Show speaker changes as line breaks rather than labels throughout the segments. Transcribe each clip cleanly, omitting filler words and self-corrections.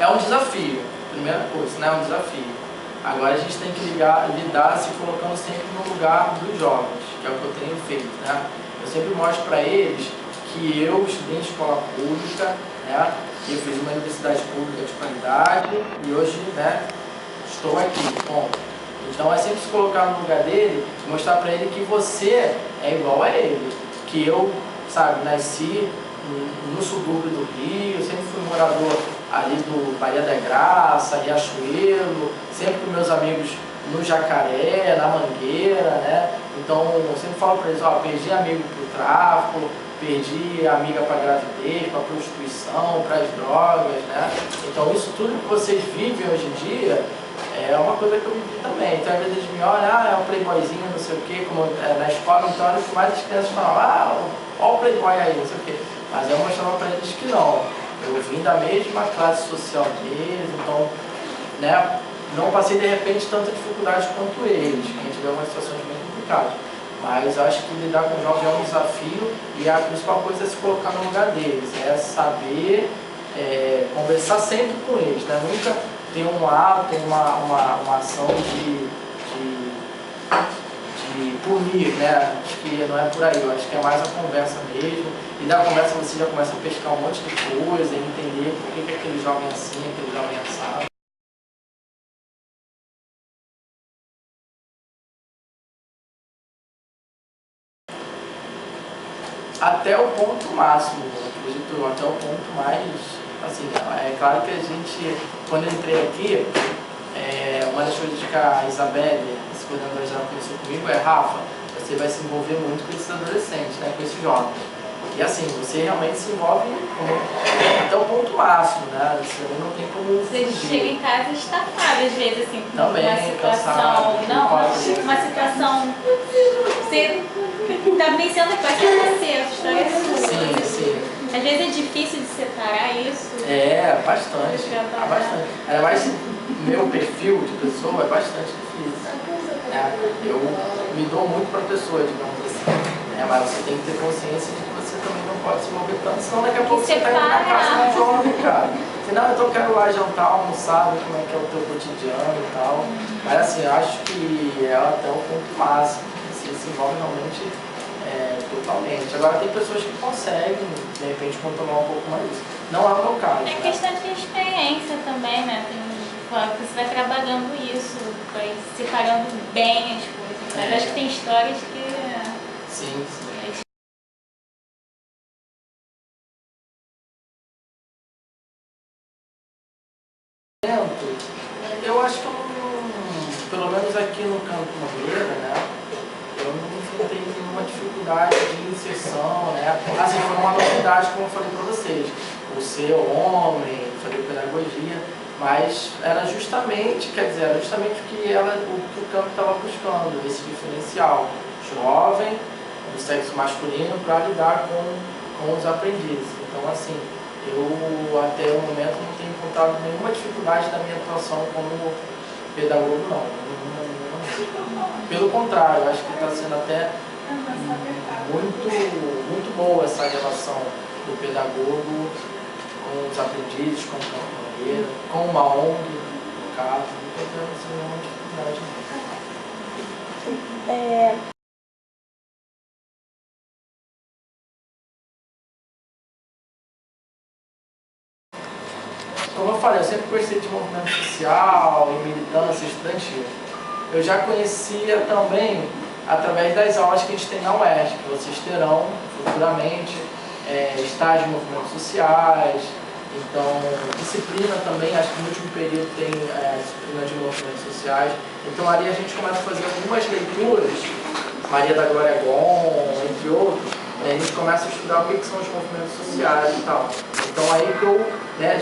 é um desafio, primeira coisa, né? É um desafio. Agora a gente tem que lidar se colocando sempre no lugar dos jovens, que é o que eu tenho feito, né? Eu sempre mostro para eles que eu estudei em escola pública, né? Que eu fiz uma universidade pública de qualidade e hoje, né, estou aqui, ponto. Então é sempre se colocar no lugar dele, mostrar para ele que você é igual a ele, que eu, sabe, nasci no subúrbio do Rio, sempre fui morador ali do Bahia da Graça, Riachuelo, sempre com meus amigos no Jacaré, na Mangueira, né? Então eu sempre falo para eles, ó, perdi amigo pro tráfico, perdi amiga para gravidez, para prostituição, para as drogas, né? Então isso tudo que vocês vivem hoje em dia é uma coisa que eu vivi também. Então, às vezes eles me olham, é um playboyzinho, não sei o quê, como na escola, então olha que mais as crianças falam, olha o playboy aí, não sei o quê. Mas eu mostrava para eles que não. Eu vim da mesma classe social deles, então, né, não passei de repente tanta dificuldade quanto eles, que a gente vê algumas situações bem complicadas. Mas eu acho que lidar com jovens é um desafio e a principal coisa é se colocar no lugar deles, é saber conversar sempre com eles, né? Nunca ter um ato, uma ação de punir, né? Acho que não é por aí, eu acho que é mais a conversa mesmo. E da conversa você já começa a pescar um monte de coisa, e entender por que aquele jovem é assim, aquele jovem é assado. Até o ponto máximo, eu acredito, até o ponto mais, assim, é claro que a gente, quando eu entrei aqui, uma das coisas que a Isabelle, esse coordenador geral, conversou comigo é, Rafa, você vai se envolver muito com esses adolescentes, né, com esses jovens. E assim, você realmente se envolve até o ponto máximo, né, você não tem como
fugir. Você chega em casa estafado, às vezes, assim,
também,
uma situação,
cansado,
uma situação, você está pensando que vai ser você, a história é sua.
Sim, sim.
Às vezes é difícil de separar isso.
Bastante. Ainda mais meu perfil de pessoa é bastante difícil. Eu me dou muito para a pessoa, digamos assim. Mas você tem que ter consciência de que você também não pode se mover tanto, senão daqui a pouco você está indo na casa de um jovem, cara. Senão eu quero lá jantar, almoçar, ver como é que é o teu cotidiano e tal. Mas assim, eu acho que é até o ponto máximo. Você se envolve realmente totalmente. Agora tem pessoas que conseguem, de repente, controlar um pouco mais isso. Não é o meu caso.
É questão de experiência também, né? Você vai trabalhando isso, vai separando bem as coisas. Mas acho que tem histórias que...
Sim. Eu acho que pelo menos aqui no Campo Mangueira, né? Eu não tenho nenhuma dificuldade de inserção, né? Assim, foi uma novidade, como eu falei para vocês. O ser homem, fazer pedagogia, mas era justamente o que o campo estava buscando, esse diferencial jovem, do sexo masculino, para lidar com os aprendizes. Então, assim, eu até o momento não tenho encontrado nenhuma dificuldade da minha atuação como pedagogo, não. Pelo contrário, acho que está sendo até muito boa essa relação do pedagogo com os aprendizes, com o campo, com uma ONG, no caso, não estou tendo nenhuma dificuldade. Como eu falei, eu sempre gostei de movimento social e militância estudantil. Eu já conhecia também através das aulas que a gente tem na UERJ, que vocês terão futuramente, estágio em movimentos sociais, então disciplina também, acho que no último período tem disciplina de movimentos sociais. Então ali a gente começa a fazer algumas leituras, Maria da Glória Gon, entre outros, a gente começa a estudar o que são os movimentos sociais e tal. Então aí que eu,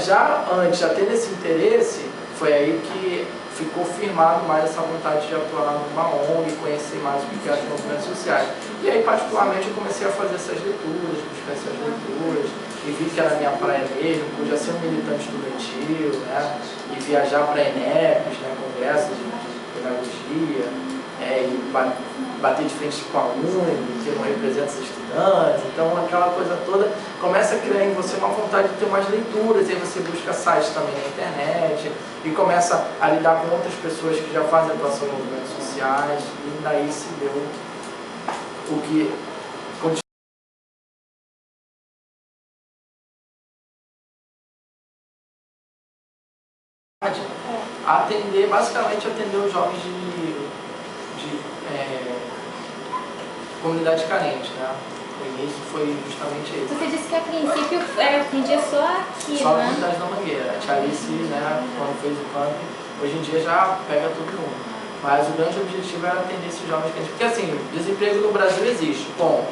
já tendo esse interesse, foi aí que ficou firmado mais essa vontade de atuar numa ONG, conhecer mais o que eram os movimentos sociais. E aí, particularmente, eu comecei a fazer essas leituras, buscar essas leituras, e vi que era minha praia mesmo, podia ser um militante estudantil, né? E viajar para ENEPs, né? Congressos de pedagogia, e bater de frente com o aluno, que não representa os estudantes. Então, aquela coisa toda começa a criar em você uma vontade de ter mais leituras, e aí você busca sites também na internet, e começa a lidar com outras pessoas que já fazem atuação em movimentos sociais, e daí se deu o que basicamente atender os jovens de comunidade carente, né? O início foi justamente isso.
Você disse que a princípio atendia só aqui,
só
né?
a comunidade da Mangueira. A Tia Alice, né, quando fez o camp, hoje em dia já pega todo mundo. Mas o grande objetivo era atender esses jovens carentes. Porque assim, o desemprego no Brasil existe, ponto.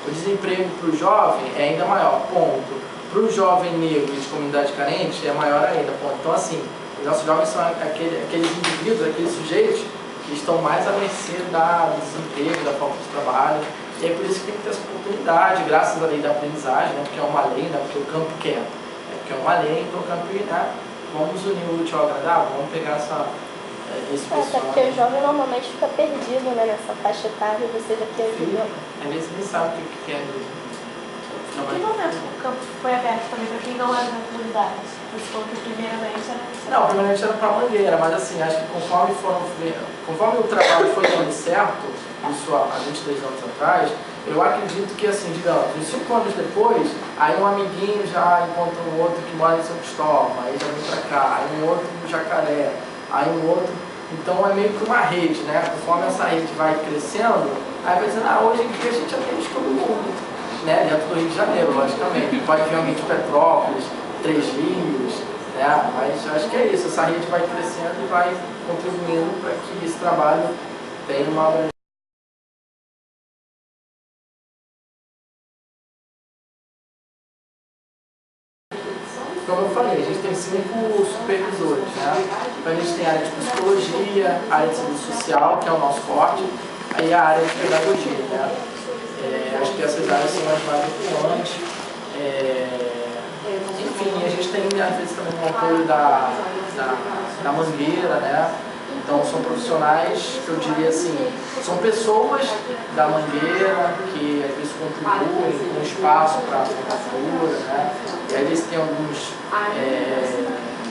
O desemprego para o jovem é ainda maior, ponto. Para o jovem negro de comunidade carente é maior ainda, ponto. Então assim, os nossos jovens são aqueles indivíduos, aqueles sujeitos que estão mais à mercê do desemprego, da falta de trabalho. E é por isso que tem que ter essa oportunidade, graças à lei da aprendizagem, né? Porque é uma lei, né? Porque o campo quer. Porque é uma lei, então o campo, né? Vamos unir o útil ao agradável, vamos pegar esse pessoal.
Até porque o jovem normalmente fica perdido, né, nessa faixa etária, você já quer ver.
Às vezes nem sabe o que é mesmo.
Em que momento o campo foi aberto também para quem não era da comunidade? Você falou que primeiramente era...
Não, primeiramente era para a Mangueira, mas assim, acho que conforme o trabalho foi dando certo, isso há 23 anos atrás, eu acredito que assim, digamos, uns 5 anos depois, aí um amiguinho já encontra um outro que mora em São Cristóvão, aí já vem para cá, aí um outro no Jacaré, aí um outro... Então é meio que uma rede, né? Conforme essa rede vai crescendo, aí vai dizendo, hoje em dia a gente atende todo mundo. Né, dentro do Rio de Janeiro, logicamente. Pode vir alguém de Petrópolis, Três Rios, né, mas acho que é isso, essa rede vai crescendo e vai contribuindo para que esse trabalho tenha uma abrangência. Como eu falei, a gente tem 5 supervisores, né? Então a gente tem a área de psicologia, a área de serviço social, que é o nosso forte, aí a área de pedagogia, né? Acho que essas áreas são as mais importantes. Enfim, a gente tem às vezes também um apoio da Mangueira, né? Então são profissionais que eu diria assim, são pessoas da Mangueira que às vezes contribuem com espaço para a formatura, né? E às vezes tem alguns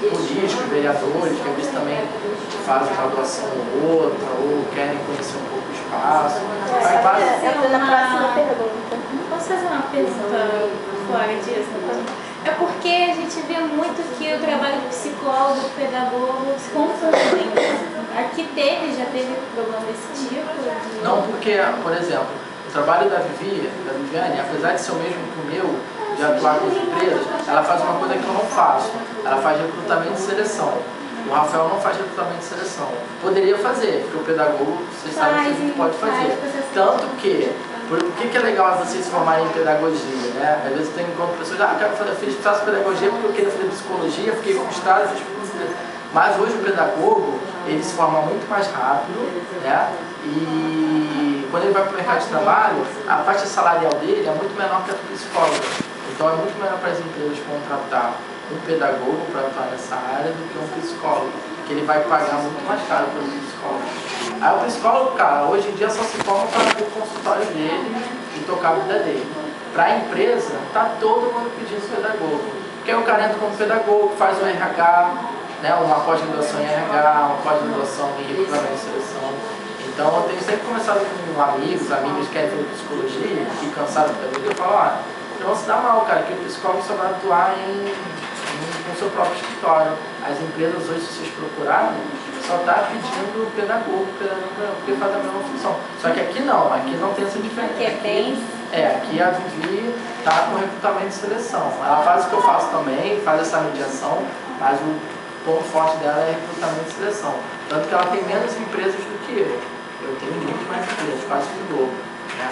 políticos, vereadores, que às vezes também fazem uma doação ou outra, ou querem conhecer um pouco o espaço.
Entra na próxima pergunta.
Posso fazer uma pergunta fora disso? É porque a gente vê muito que o trabalho do psicólogo, do pedagogo se confundem. Aqui já teve problema desse tipo?
Não, porque, por exemplo, o trabalho da Viviane, apesar de ser o mesmo que o meu, de atuar com as empresas, ela faz uma coisa que eu não faço. Ela faz recrutamento e seleção. O Rafael não faz recrutamento e seleção. Poderia fazer, porque o pedagogo, vocês sabem que ele pode fazer. Tanto que, por que é legal vocês se formarem em pedagogia, né? Às vezes eu encontro pessoas, eu faço pedagogia porque eu queria fazer psicologia, fiquei frustrado, fiz psicologia. Mas hoje o pedagogo, ele se forma muito mais rápido, né? E quando ele vai para o mercado de trabalho, a faixa salarial dele é muito menor que a do psicólogo. Então é muito melhor para as empresas contratar um pedagogo para atuar nessa área do que um psicólogo, que ele vai pagar muito mais caro pelo psicólogo. Aí o psicólogo, cara, hoje em dia só se forma para ter o consultório dele e tocar a vida dele. Para a empresa, tá todo mundo pedindo pedagogo. Porque aí o cara entra como pedagogo, faz um RH, né, uma pós-graduação em RH, uma pós-graduação em recrutamento e seleção. Então eu tenho sempre conversado com amigas que querem fazer psicologia e cansaram da pedagogia, eu falo, não se dá mal, cara, que o psicólogo só vai atuar com o seu próprio escritório. As empresas hoje, se vocês procurarem, só está pedindo pedagogo, porque faz a mesma função. Só que aqui não tem essa diferença. Aqui a Vivi está com recrutamento e seleção. Ela faz o que eu faço também, faz essa mediação, mas o ponto forte dela é recrutamento e seleção. Tanto que ela tem menos empresas do que eu. Eu tenho muito mais empresas, quase que o dobro, né?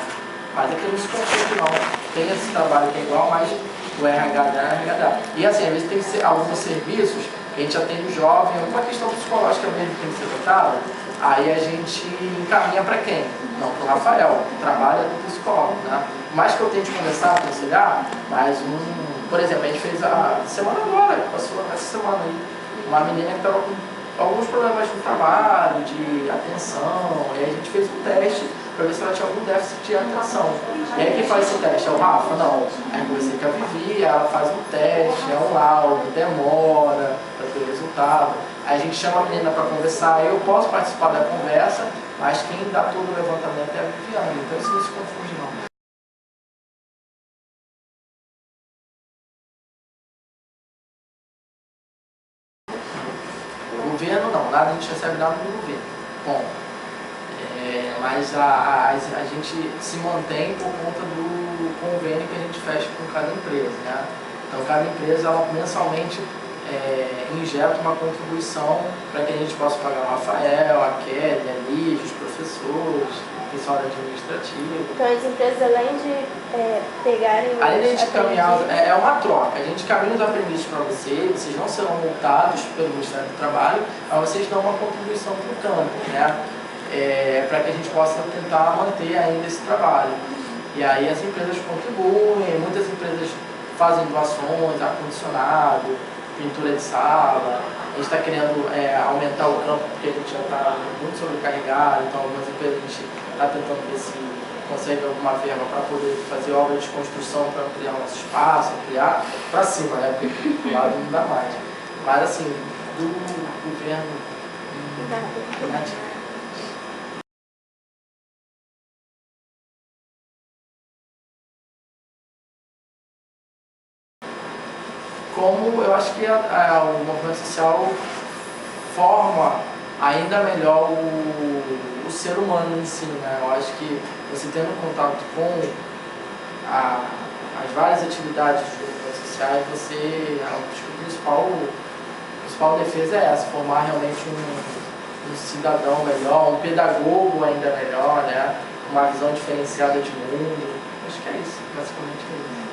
Mas é que não se confunde não. Tem esse trabalho que é igual, mas o RH dela é RH dela. E assim, às vezes tem alguns serviços que a gente atende o jovem, uma questão psicológica mesmo que tem que ser tratada, aí a gente encaminha para quem? Não, para o Rafael, que trabalha com psicólogo, né? Mais que eu tente conversar, aconselhar, mas por exemplo, a gente fez a semana agora, passou essa semana aí, uma menina que estava com alguns problemas no trabalho, de atenção, e a gente fez um teste para ver se ela tinha algum déficit de atenção. E aí quem faz esse teste é o Rafa? Não. Aí você que a Vivi, ela faz um teste, é um laudo, demora para ter o resultado. Aí a gente chama a menina para conversar, eu posso participar da conversa, mas quem dá todo o levantamento é a Viviane, então isso não se confunde não. Governo não, nada, a gente recebe nada do governo. Bom, mas a gente se mantém por conta do convênio que a gente fecha com cada empresa, né? Então cada empresa, ela mensalmente injeta uma contribuição para que a gente possa pagar o Rafael, a Kelly, a Lígia, os professores, o pessoal administrativo.
Então as empresas, além de pegarem os
Além de a gente caminhar,
aprendizes,
é uma troca. A gente caminha os aprendizes para vocês não serão multados pelo Ministério do Trabalho, mas vocês dão uma contribuição para o campo, né? Para que a gente possa tentar manter ainda esse trabalho. E aí as empresas contribuem, muitas empresas fazem doações, ar-condicionado, pintura de sala. A gente está querendo aumentar o campo porque a gente já está muito sobrecarregado, então algumas empresas a gente está tentando ver se consegue alguma verba para poder fazer obra de construção para ampliar o nosso espaço, ampliar para cima, né? Porque do lado não dá mais. Mas assim, do governo, nada. Como eu acho que o movimento social forma ainda melhor o ser humano em si, né? Eu acho que você tendo contato com as várias atividades dos movimentos sociais, acho que a principal defesa é essa, formar realmente um cidadão melhor, um pedagogo ainda melhor, né? Uma visão diferenciada de mundo. Acho que é isso, basicamente é isso.